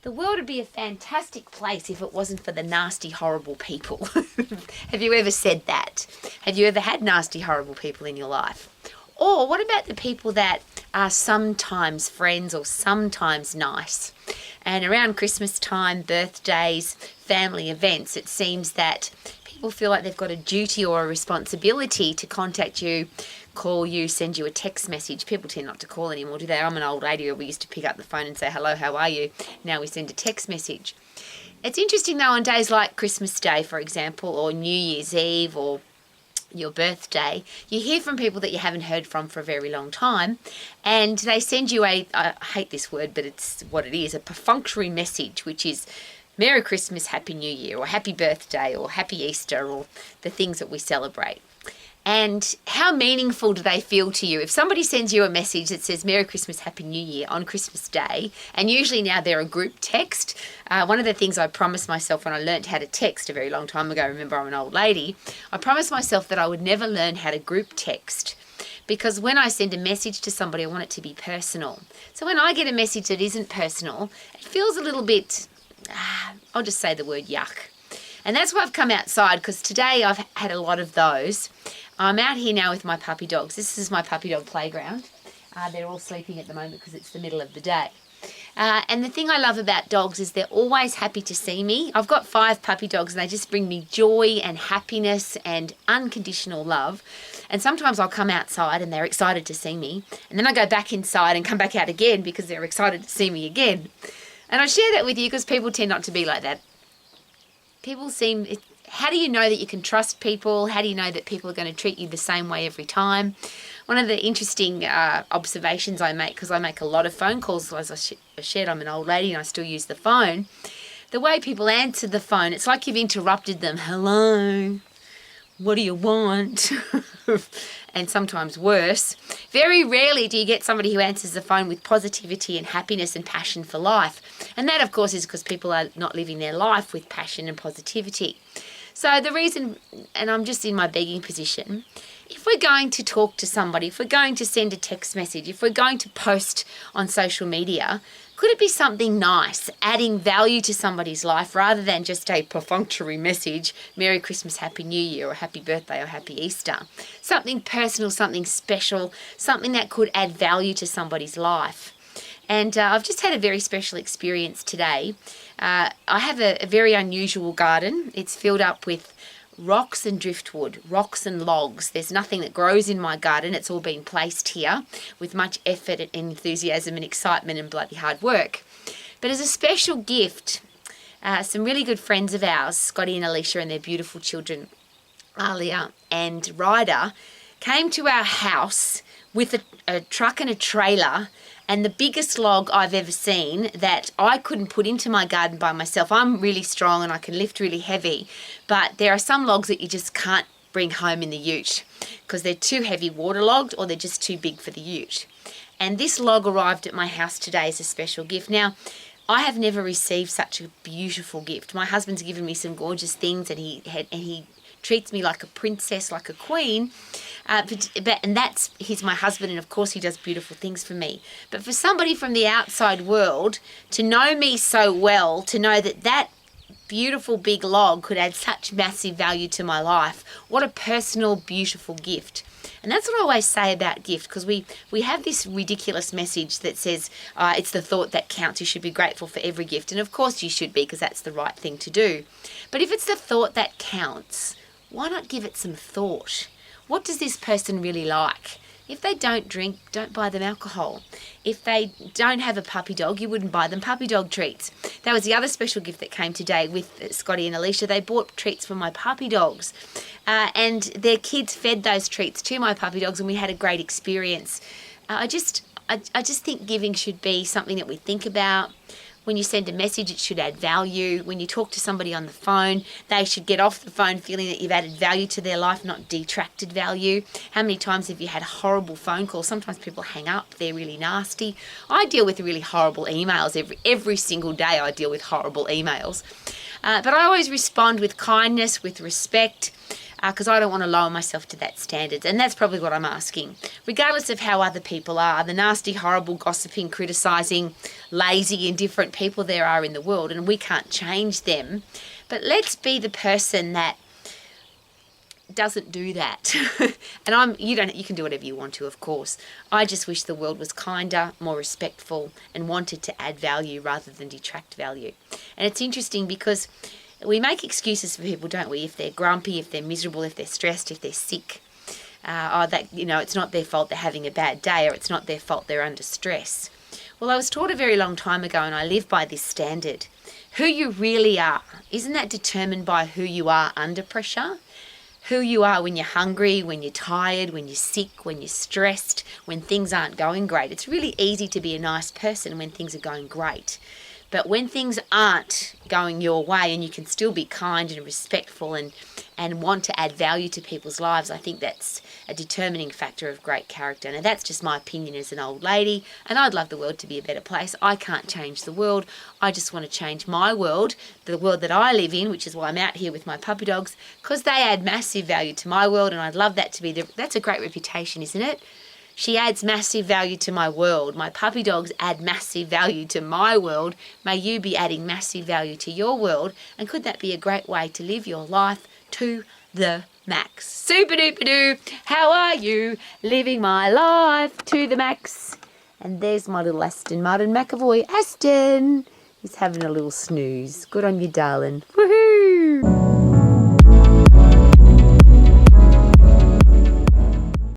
The world would be a fantastic place if it wasn't for the nasty, horrible people. Have you ever said that? Have you ever had nasty, horrible people in your life? Or what about the people that are sometimes friends or sometimes nice? And around Christmas time, birthdays, family events, it seems that people feel like they've got a duty or a responsibility to contact you, call you, send you a text message. People tend not to call anymore, do they? I'm an old lady where we used to pick up the phone and say, hello, how are you? Now we send a text message. It's interesting though, on days like Christmas Day, for example, or New Year's Eve, or your birthday, you hear from people that you haven't heard from for a very long time, and they send you I hate this word, but it's what it is, a perfunctory message, which is Merry Christmas, Happy New Year, or Happy Birthday, or Happy Easter, or the things that we celebrate. And how meaningful do they feel to you? If somebody sends you a message that says Merry Christmas, Happy New Year on Christmas Day, and usually now they're a group text. One of the things I promised myself when I learned how to text a very long time ago, remember I'm an old lady, I promised myself that I would never learn how to group text. Because when I send a message to somebody, I want it to be personal. So when I get a message that isn't personal, it feels a little bit, I'll just say the word yuck. And that's why I've come outside, because today I've had a lot of those. I'm out here now with my puppy dogs. This is my puppy dog playground. They're all sleeping at the moment because it's the middle of the day. And the thing I love about dogs is they're always happy to see me. I've got 5 puppy dogs and they just bring me joy and happiness and unconditional love. And sometimes I'll come outside and they're excited to see me. And then I go back inside and come back out again because they're excited to see me again. And I share that with you because people tend not to be like that. How do you know that you can trust people? How do you know that people are going to treat you the same way every time? One of the interesting observations I make, because I make a lot of phone calls, as I shared, I'm an old lady and I still use the phone. The way people answer the phone, it's like you've interrupted them. Hello, what do you want? And sometimes worse. Very rarely do you get somebody who answers the phone with positivity and happiness and passion for life. And that, of course, is because people are not living their life with passion and positivity. So the reason, and I'm just in my begging position, if we're going to talk to somebody, if we're going to send a text message, if we're going to post on social media, could it be something nice, adding value to somebody's life rather than just a perfunctory message, Merry Christmas, Happy New Year, or Happy Birthday, or Happy Easter? Something personal, something special, something that could add value to somebody's life. And I've just had a very special experience today. I have a very unusual garden. It's filled up with rocks and driftwood, rocks and logs. There's nothing that grows in my garden. It's all been placed here with much effort and enthusiasm and excitement and bloody hard work. But as a special gift, some really good friends of ours, Scotty and Alicia and their beautiful children, Alia and Ryder, came to our house with a truck and a trailer, and the biggest log I've ever seen that I couldn't put into my garden by myself. I'm really strong and I can lift really heavy, but there are some logs that you just can't bring home in the ute because they're too heavy waterlogged or they're just too big for the ute. And this log arrived at my house today as a special gift. Now, I have never received such a beautiful gift. My husband's given me some gorgeous things and he treats me like a princess, like a queen. He's my husband, and of course he does beautiful things for me. But for somebody from the outside world to know me so well, to know that beautiful big log could add such massive value to my life, what a personal, beautiful gift. And that's what I always say about gift, because we have this ridiculous message that says it's the thought that counts. You should be grateful for every gift. And of course you should be, because that's the right thing to do. But if it's the thought that counts, why not give it some thought? What does this person really like? If they don't drink, don't buy them alcohol. If they don't have a puppy dog, you wouldn't buy them puppy dog treats. That was the other special gift that came today with Scotty and Alicia. They bought treats for my puppy dogs. And their kids fed those treats to my puppy dogs, and we had a great experience. I just think giving should be something that we think about. When you send a message, it should add value. When you talk to somebody on the phone, they should get off the phone feeling that you've added value to their life, not detracted value. How many times have you had horrible phone calls? Sometimes people hang up. They're really nasty. I deal with really horrible emails. Every single day I deal with horrible emails. But I always respond with kindness, with respect. because I don't want to lower myself to that standard. And that's probably what I'm asking. Regardless of how other people are, the nasty, horrible, gossiping, criticising, lazy, indifferent people there are in the world, and we can't change them. But let's be the person that doesn't do that. And you can do whatever you want to, of course. I just wish the world was kinder, more respectful, and wanted to add value rather than detract value. And it's interesting because we make excuses for people, don't we? If they're grumpy, if they're miserable, if they're stressed, if they're sick, it's not their fault they're having a bad day, or it's not their fault they're under stress. Well, I was taught a very long time ago, and I live by this standard. Who you really are, isn't that determined by who you are under pressure? Who you are when you're hungry, when you're tired, when you're sick, when you're stressed, when things aren't going great. It's really easy to be a nice person when things are going great. But when things aren't going your way, and you can still be kind and respectful and want to add value to people's lives, I think that's a determining factor of great character. Now, that's just my opinion as an old lady, and I'd love the world to be a better place. I can't change the world. I just want to change my world, the world that I live in, which is why I'm out here with my puppy dogs, because they add massive value to my world, and I'd love that to be that's a great reputation, isn't it? She adds massive value to my world. My puppy dogs add massive value to my world. May you be adding massive value to your world. And could that be a great way to live your life to the max? Super duper doo. How are you? Living my life to the max. And there's my little Rowie McEvoy. Aston. He's having a little snooze. Good on you, darling. Woohoo.